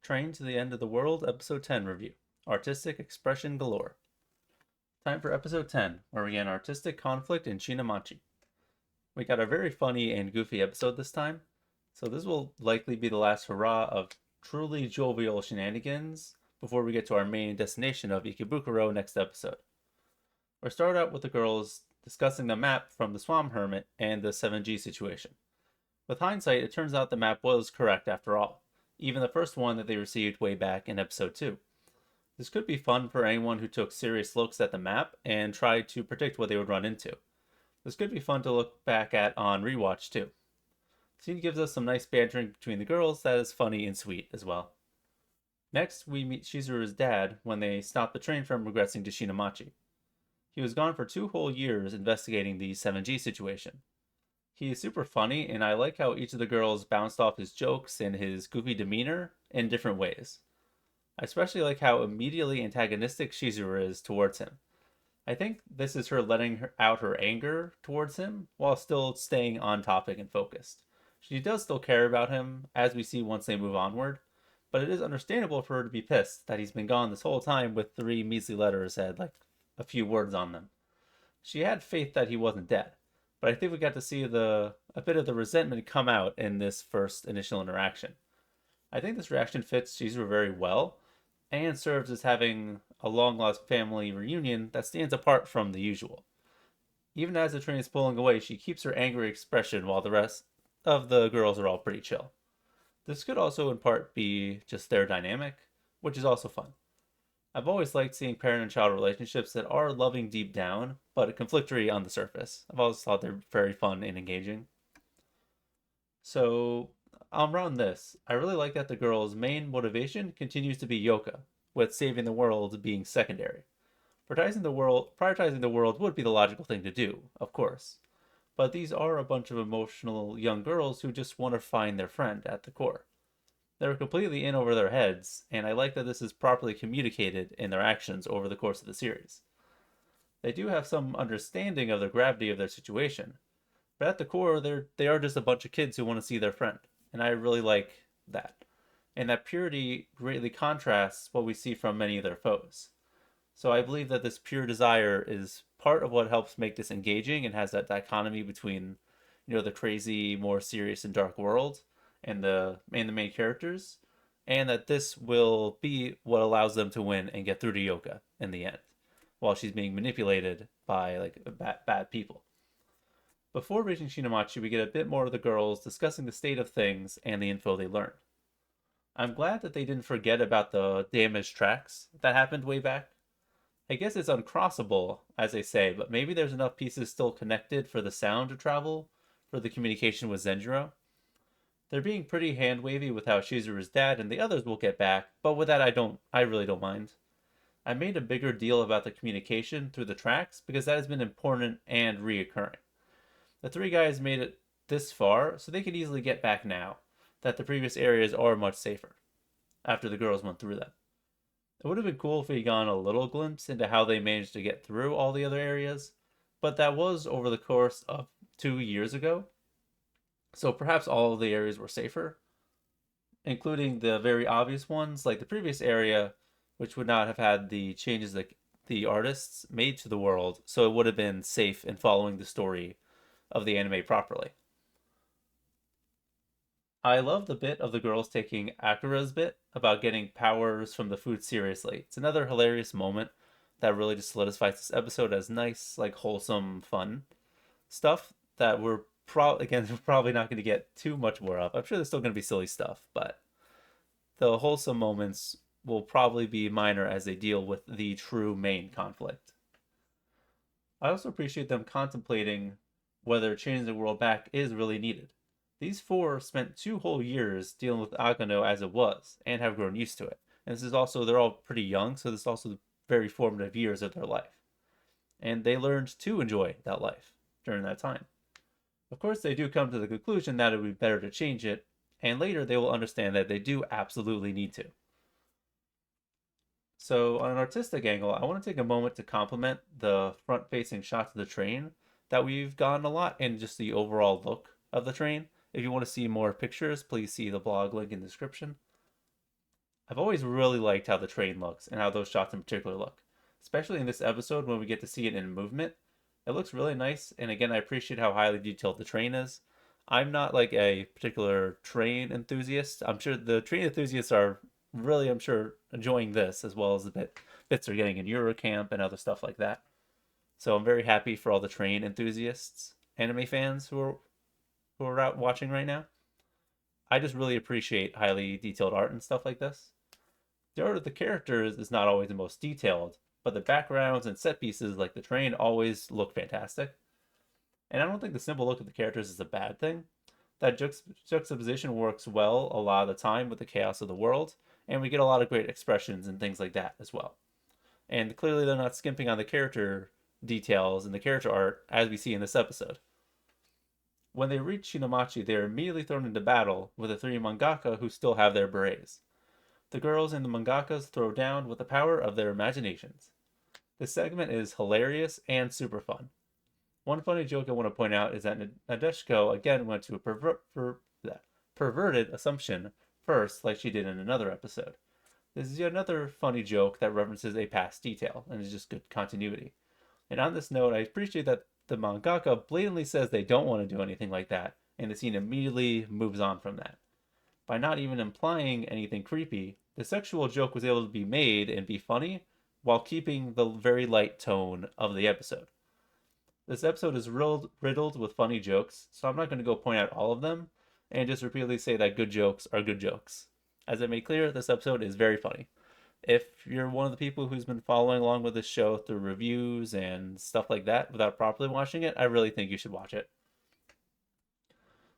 Train to the End of the World, Episode 10 review. Artistic Expression Galore. Time for Episode 10, where we get an artistic conflict in Shinamachi. We got a very funny and goofy episode this time, so this will likely be the last hurrah of truly jovial shenanigans before we get to our main destination of Ikebukuro next episode. We'll start out with the girls discussing the map from the Swamp Hermit and the 7G situation. With hindsight, it turns out the map was correct after all, even the first one that they received way back in episode 2. This could be fun for anyone who took serious looks at the map and tried to predict what they would run into. This could be fun to look back at on rewatch too. The scene gives us some nice bantering between the girls that is funny and sweet as well. Next, we meet Shizuru's dad when they stop the train from regressing to Shinamachi. He was gone for 2 whole years investigating the 7G situation. He is super funny, and I like how each of the girls bounced off his jokes and his goofy demeanor in different ways. I especially like how immediately antagonistic Shizuru is towards him. I think this is her letting out her anger towards him while still staying on topic and focused. She does still care about him, as we see once they move onward, but it is understandable for her to be pissed that he's been gone this whole time with 3 measly letters that like a few words on them. She had faith that he wasn't dead, but I think we got to see a bit of the resentment come out in this first initial interaction. I think this reaction fits Shizuru very well and serves as having a long lost family reunion that stands apart from the usual. Even as the train is pulling away, she keeps her angry expression while the rest of the girls are all pretty chill. This could also in part be just their dynamic, which is also fun. I've always liked seeing parent and child relationships that are loving deep down, but conflictory on the surface. I've always thought they're very fun and engaging. So, around this, I really like that the girl's main motivation continues to be Yoka, with saving the world being secondary. Prioritizing the world would be the logical thing to do, of course. But these are a bunch of emotional young girls who just want to find their friend at the core. They're completely in over their heads, and I like that this is properly communicated in their actions over the course of the series. They do have some understanding of the gravity of their situation, but at the core, they are just a bunch of kids who want to see their friend, and I really like that. And that purity greatly contrasts what we see from many of their foes. So I believe that this pure desire is part of what helps make this engaging and has that dichotomy between, the crazy, more serious and dark world and the main characters, and that this will be what allows them to win and get through to Yoka in the end, while she's being manipulated by like bad people. Before reaching Shinamachi, we get a bit more of the girls discussing the state of things and the info they learned. I'm glad that they didn't forget about the damaged tracks that happened way back. I guess it's uncrossable, as they say, but maybe there's enough pieces still connected for the sound to travel for the communication with Zenjiro. They're being pretty hand wavy with how Shizuru's dad and the others will get back, but with that I really don't mind. I made a bigger deal about the communication through the tracks because that has been important and reoccurring. The 3 guys made it this far, so they could easily get back now, that the previous areas are much safer, after the girls went through them. It would have been cool if we had gotten a little glimpse into how they managed to get through all the other areas, but that was over the course of 2 years ago, so perhaps all of the areas were safer, including the very obvious ones, like the previous area, which would not have had the changes that the artists made to the world, so it would have been safe in following the story of the anime properly. I love the bit of the girls taking Akira's bit about getting powers from the food seriously. It's another hilarious moment that really just solidifies this episode as nice, like wholesome, fun stuff that we're probably not going to get too much more of. I'm sure there's still going to be silly stuff, but the wholesome moments will probably be minor as they deal with the true main conflict. I also appreciate them contemplating whether changing the world back is really needed. These 4 spent 2 whole years dealing with Agano as it was and have grown used to it. And this is also, they're all pretty young, so this is also very formative years of their life. And they learned to enjoy that life during that time. Of course, they do come to the conclusion that it would be better to change it, and later they will understand that they do absolutely need to. So, on an artistic angle, I want to take a moment to compliment the front facing shots of the train that we've gotten a lot and just the overall look of the train. If you want to see more pictures, please see the blog link in the description. I've always really liked how the train looks and how those shots in particular look, especially in this episode when we get to see it in movement. It looks really nice, and again, I appreciate how highly detailed the train is. I'm not like a particular train enthusiast. I'm sure the train enthusiasts are really, I'm sure, enjoying this as well as the bits they're getting in Eurocamp and other stuff like that. So I'm very happy for all the train enthusiasts, anime fans who are out watching right now. I just really appreciate highly detailed art and stuff like this. The art of the characters is not always the most detailed, but the backgrounds and set pieces like the train always look fantastic. And I don't think the simple look of the characters is a bad thing. That juxtaposition works well a lot of the time with the chaos of the world, and we get a lot of great expressions and things like that as well. And clearly, they're not skimping on the character details and the character art as we see in this episode. When they reach Shinamachi, they are immediately thrown into battle with the three mangaka who still have their berets. The girls and the mangakas throw down with the power of their imaginations. This segment is hilarious and super fun. One funny joke I want to point out is that Nadeshiko again went to a perverted assumption first, like she did in another episode. This is yet another funny joke that references a past detail and is just good continuity. And on this note, I appreciate that the mangaka blatantly says they don't want to do anything like that, and the scene immediately moves on from that. By not even implying anything creepy, the sexual joke was able to be made and be funny while keeping the very light tone of the episode. This episode is riddled with funny jokes, so I'm not going to go point out all of them and just repeatedly say that good jokes are good jokes. As I made clear, this episode is very funny. If you're one of the people who's been following along with this show through reviews and stuff like that without properly watching it, I really think you should watch it.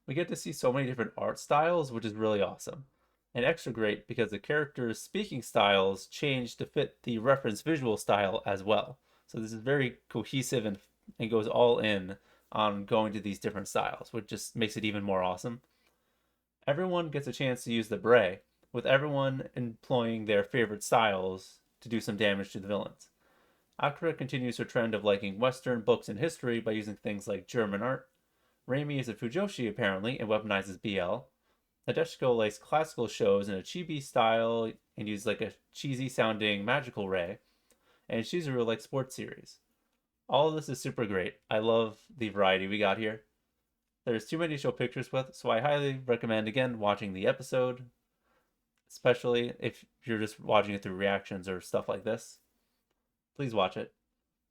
We get to see so many different art styles, which is really awesome. And extra great because the characters' speaking styles change to fit the reference visual style as well. So this is very cohesive and goes all in on going to these different styles, which just makes it even more awesome. Everyone gets a chance to use the beret, with everyone employing their favorite styles to do some damage to the villains. Akira continues her trend of liking Western books and history by using things like German art. Raimi is a Fujoshi apparently and weaponizes BL. Nadeshiko likes classical shows in a chibi style and uses like a cheesy sounding magical ray. And Shizuru likes sports series. All of this is super great. I love the variety we got here. There's too many to show pictures with, so I highly recommend again watching the episode, especially if you're just watching it through reactions or stuff like this. Please watch it.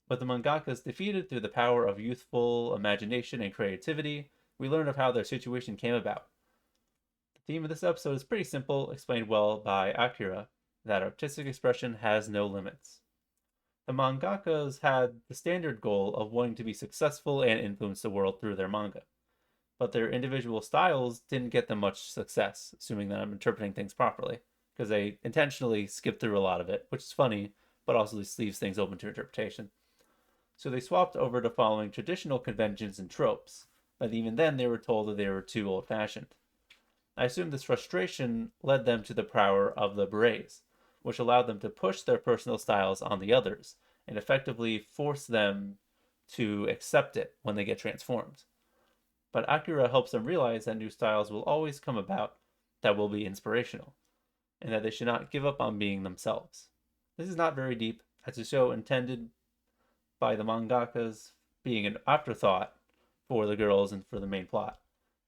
With the mangakas defeated through the power of youthful imagination and creativity, we learn of how their situation came about. The theme of this episode is pretty simple, explained well by Akira, that artistic expression has no limits. The mangakas had the standard goal of wanting to be successful and influence the world through their manga, but their individual styles didn't get them much success, assuming that I'm interpreting things properly, because they intentionally skip through a lot of it, which is funny, but also leaves things open to interpretation. So they swapped over to following traditional conventions and tropes, but even then they were told that they were too old-fashioned. I assume this frustration led them to the power of the berets, which allowed them to push their personal styles on the others and effectively force them to accept it when they get transformed. But Akira helps them realize that new styles will always come about that will be inspirational, and that they should not give up on being themselves. This is not very deep, as a show intended by the mangakas being an afterthought for the girls and for the main plot.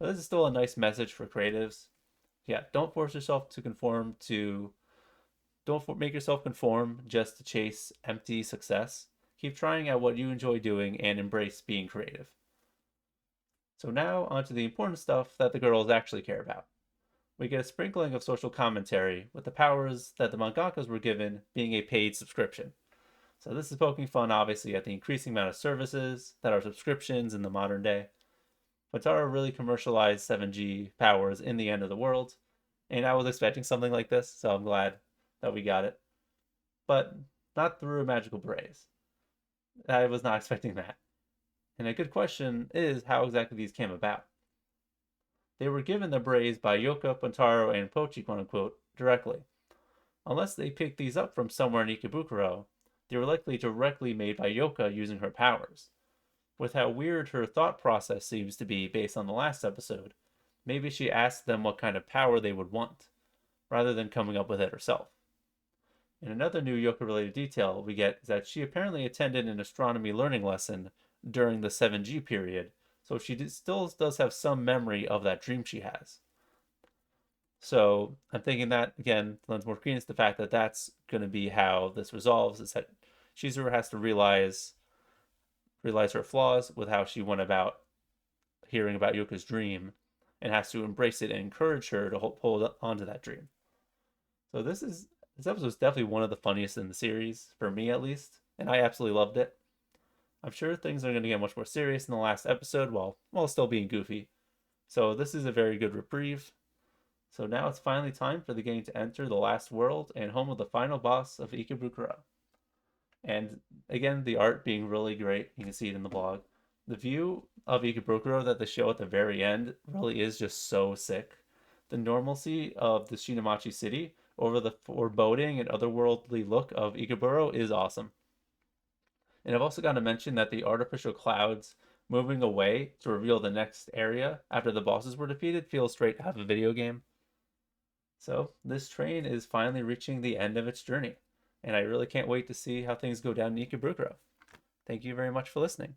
But this is still a nice message for creatives. Yeah, don't force yourself to conform to don't make yourself conform just to chase empty success. Keep trying at what you enjoy doing and embrace being creative. So now onto the important stuff that the girls actually care about. We get a sprinkling of social commentary with the powers that the mangakas were given being a paid subscription. So this is poking fun obviously at the increasing amount of services that are subscriptions in the modern day. Wataru really commercialized 7G powers in the end of the world, and I was expecting something like this, so I'm glad that we got it. But not through magical berets. I was not expecting that. And a good question is how exactly these came about. They were given the berets by Yoka, Pantaro, and Pochi, quote unquote, directly. Unless they picked these up from somewhere in Ikebukuro, they were likely directly made by Yoka using her powers. With how weird her thought process seems to be based on the last episode, maybe she asked them what kind of power they would want. rather than coming up with it herself. And another new Yoka-related detail we get is that she apparently attended an astronomy learning lesson during the 7G period, so she still does have some memory of that dream she has. So I'm thinking that, again, lends more credence to the fact that that's going to be how this resolves, is that Shizuru has to realize her flaws with how she went about hearing about Yoka's dream and has to embrace it and encourage her to hold on to that dream. So this episode is definitely one of the funniest in the series, for me at least, and I absolutely loved it. I'm sure things are going to get much more serious in the last episode while still being goofy. So this is a very good reprieve. So now it's finally time for the gang to enter the last world and home of the final boss of Ikebukuro. And again, the art being really great. You can see it in the blog. The view of Ikebukuro that they show at the very end really is just so sick. The normalcy of the Shinamachi city over the foreboding and otherworldly look of Ikebukuro is awesome. And I've also got to mention that the artificial clouds moving away to reveal the next area after the bosses were defeated feels straight out of a video game. So this train is finally reaching the end of its journey, and I really can't wait to see how things go down in Ikebukuro. Thank you very much for listening.